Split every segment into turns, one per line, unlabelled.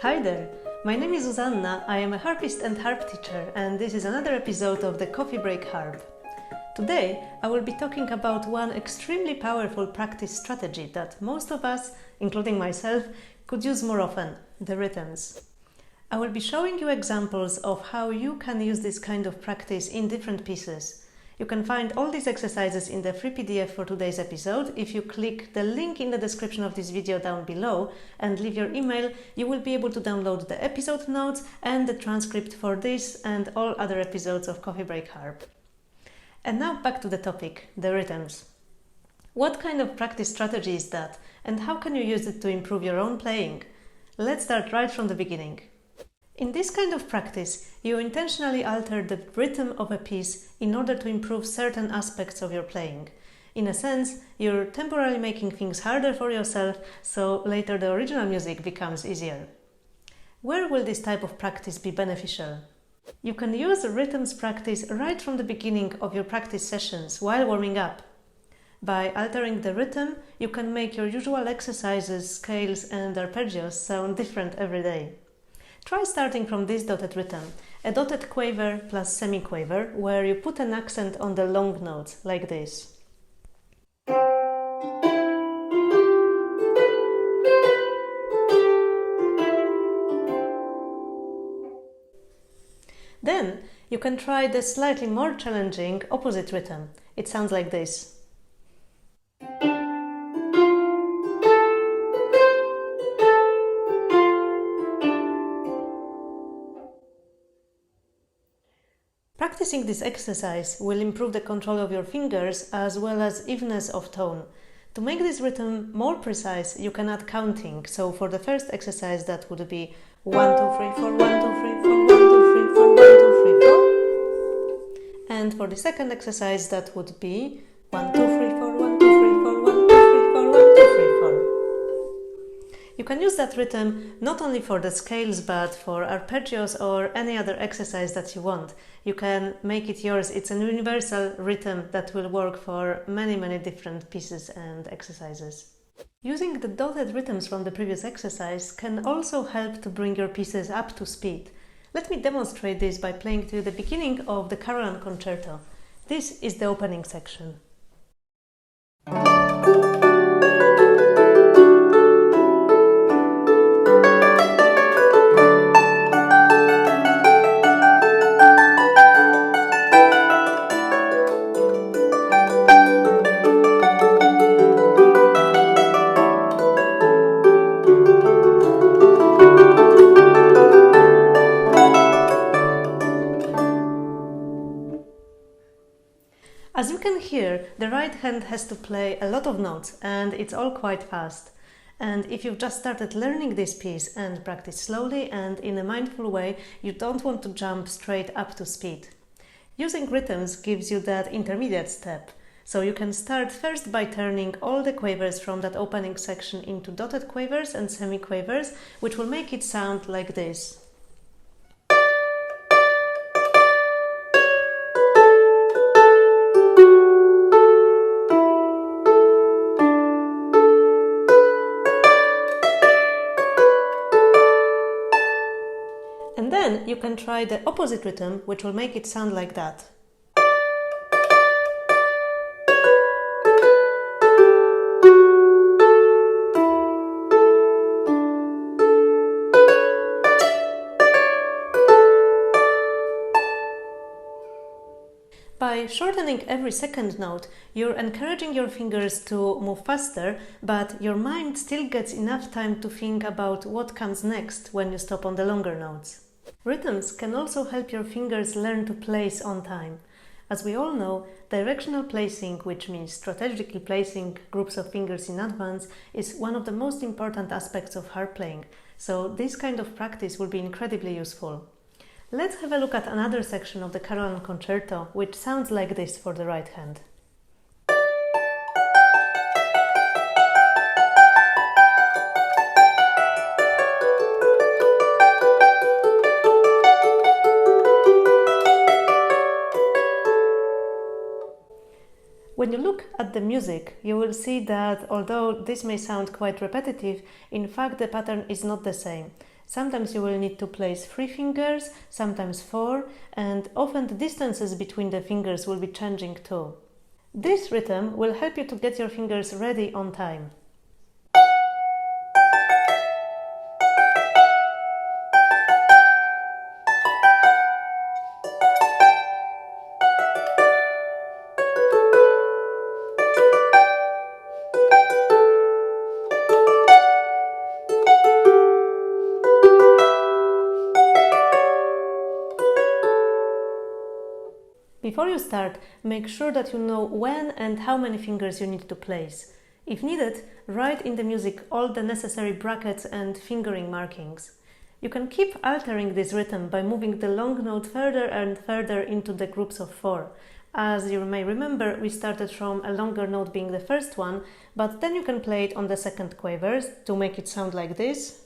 Hi there, my name is Zuzanna, I am a harpist and harp teacher, and this is another episode of the Coffee Break Harp. Today I will be talking about one extremely powerful practice strategy that most of us, including myself, could use more often: the rhythms. I will be showing you examples of how you can use this kind of practice in different pieces. You can find all these exercises in the free PDF for today's episode. If you click the link in the description of this video down below and leave your email, you will be able to download the episode notes and the transcript for this and all other episodes of Coffee Break Harp. And now back to the topic, the rhythms. What kind of practice strategy is that, and how can you use it to improve your own playing? Let's start right from the beginning. In this kind of practice, you intentionally alter the rhythm of a piece in order to improve certain aspects of your playing. In a sense, you're temporarily making things harder for yourself, so later the original music becomes easier. Where will this type of practice be beneficial? You can use rhythms practice right from the beginning of your practice sessions while warming up. By altering the rhythm, you can make your usual exercises, scales and arpeggios sound different every day. Try starting from this dotted rhythm, a dotted quaver plus semi-quaver, where you put an accent on the long notes, like this. Then you can try the slightly more challenging opposite rhythm. It sounds like this. Practicing this exercise will improve the control of your fingers as well as evenness of tone. To make this rhythm more precise, you can add counting. So for the first exercise, that would be 1, 2, 3, 4, 1, 2, 3, 4, 1, 2, 3, 4, 1, 2, 3, 4. And for the second exercise, that would be 1, 2, 3, 4, 1, 2, 3, 4, 1, 2, 3, 4, 1, 2, 3, 4. You can use that rhythm not only for the scales but for arpeggios or any other exercise that you want. You can make it yours. It's an universal rhythm that will work for many different pieces and exercises. Using the dotted rhythms from the previous exercise can also help to bring your pieces up to speed. Let me demonstrate this by playing to you the beginning of the Carolan concerto. This is the opening section. As you can hear, the right hand has to play a lot of notes and it's all quite fast. And if you've just started learning this piece and practice slowly and in a mindful way, you don't want to jump straight up to speed. Using rhythms gives you that intermediate step. So you can start first by turning all the quavers from that opening section into dotted quavers and semi-quavers, which will make it sound like this. And then you can try the opposite rhythm, which will make it sound like that. By shortening every second note, you're encouraging your fingers to move faster, but your mind still gets enough time to think about what comes next when you stop on the longer notes. Rhythms can also help your fingers learn to place on time. As we all know, directional placing, which means strategically placing groups of fingers in advance, is one of the most important aspects of harp playing, so this kind of practice will be incredibly useful. Let's have a look at another section of the Carolan concerto, which sounds like this for the right hand. When you look at the music, you will see that although this may sound quite repetitive, in fact the pattern is not the same. Sometimes you will need to place 3 fingers, sometimes 4, and often the distances between the fingers will be changing too. This rhythm will help you to get your fingers ready on time. Before you start, make sure that you know when and how many fingers you need to place. If needed, write in the music all the necessary brackets and fingering markings. You can keep altering this rhythm by moving the long note further and further into the groups of 4. As you may remember, we started from a longer note being the first one, but then you can play it on the second quavers to make it sound like this.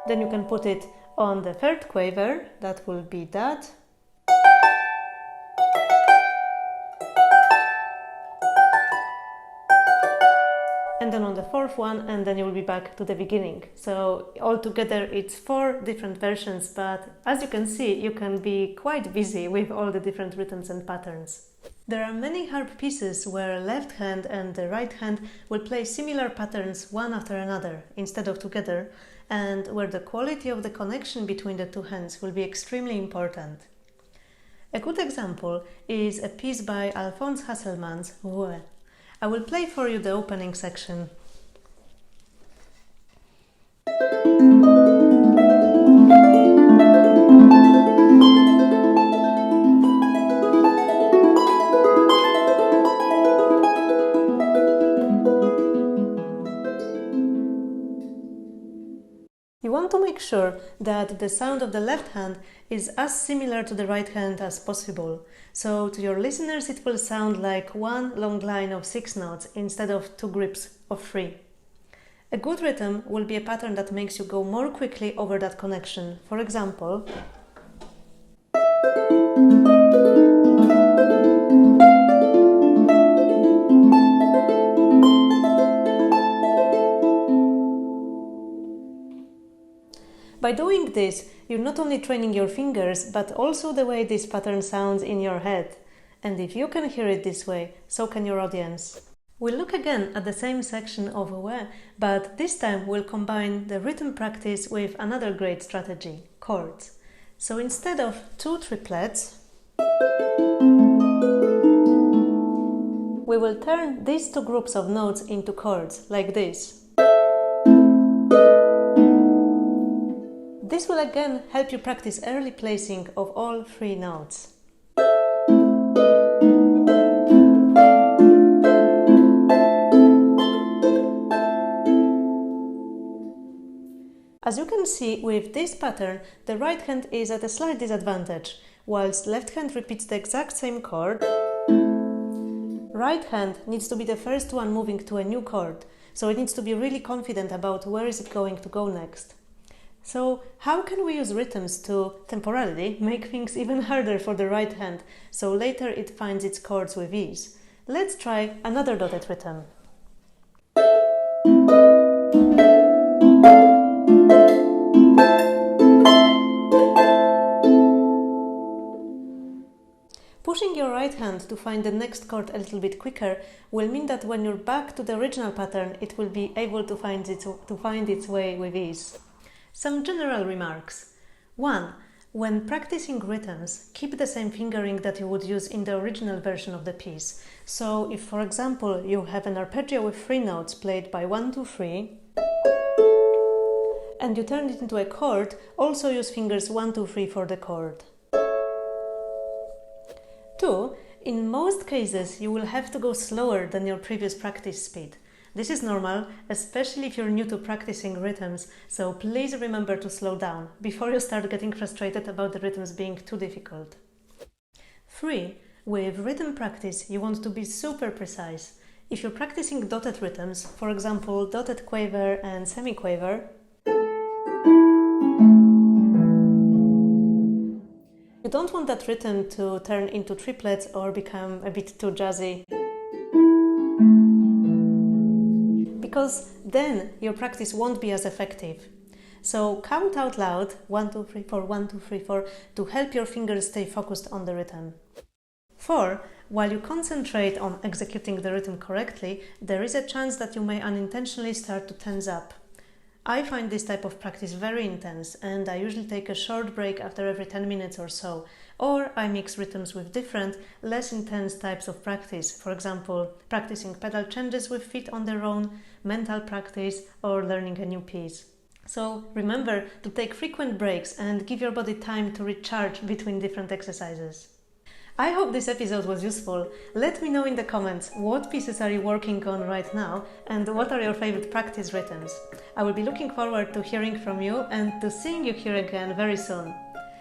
Then you can put it on the third quaver, that will be that. And then on the fourth one, and then you will be back to the beginning. So altogether it's 4 different versions, but as you can see, you can be quite busy with all the different rhythms and patterns. There are many harp pieces where left hand and the right hand will play similar patterns one after another instead of together, and where the quality of the connection between the 2 hands will be extremely important. A good example is a piece by Alphonse Hasselmann's Rouet. I will play for you the opening section. You want to make sure that the sound of the left hand is as similar to the right hand as possible. So to your listeners it will sound like one long line of 6 notes instead of 2 grips of 3. A good rhythm will be a pattern that makes you go more quickly over that connection. For example, by doing this, you're not only training your fingers, but also the way this pattern sounds in your head. And if you can hear it this way, so can your audience. We'll look again at the same section of Rouet, but this time we'll combine the rhythm practice with another great strategy, chords. So instead of 2 triplets, we will turn these 2 groups of notes into chords, like this. This will again help you practice early placing of all 3 notes. As you can see with this pattern, the right hand is at a slight disadvantage. Whilst left hand repeats the exact same chord, right hand needs to be the first one moving to a new chord, so it needs to be really confident about where is it going to go next. So how can we use rhythms to temporarily make things even harder for the right hand, so later it finds its chords with ease? Let's try another dotted rhythm. Pushing your right hand to find the next chord a little bit quicker will mean that when you're back to the original pattern, it will be able to find its way with ease. Some general remarks. 1. When practicing rhythms, keep the same fingering that you would use in the original version of the piece. So if, for example, you have an arpeggio with 3 notes played by 1, 2, 3, and you turn it into a chord, also use fingers 1, 2, 3 for the chord. 2. In most cases, you will have to go slower than your previous practice speed. This is normal, especially if you're new to practicing rhythms, so please remember to slow down before you start getting frustrated about the rhythms being too difficult. 3. With rhythm practice, you want to be super precise. If you're practicing dotted rhythms, for example, dotted quaver and semiquaver, you don't want that rhythm to turn into triplets or become a bit too jazzy. because then your practice won't be as effective. So count out loud 1, 2, 3, 4, 1, 2, 3, 4 to help your fingers stay focused on the rhythm. 4. While you concentrate on executing the rhythm correctly, there is a chance that you may unintentionally start to tense up. I find this type of practice very intense, and I usually take a short break after every 10 minutes or so, or I mix rhythms with different, less intense types of practice, for example, practicing pedal changes with feet on their own, mental practice, or learning a new piece. So remember to take frequent breaks and give your body time to recharge between different exercises. I hope this episode was useful. Let me know in the comments what pieces are you working on right now and what are your favorite practice rhythms. I will be looking forward to hearing from you and to seeing you here again very soon.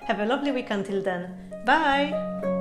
Have a lovely week until then. Bye!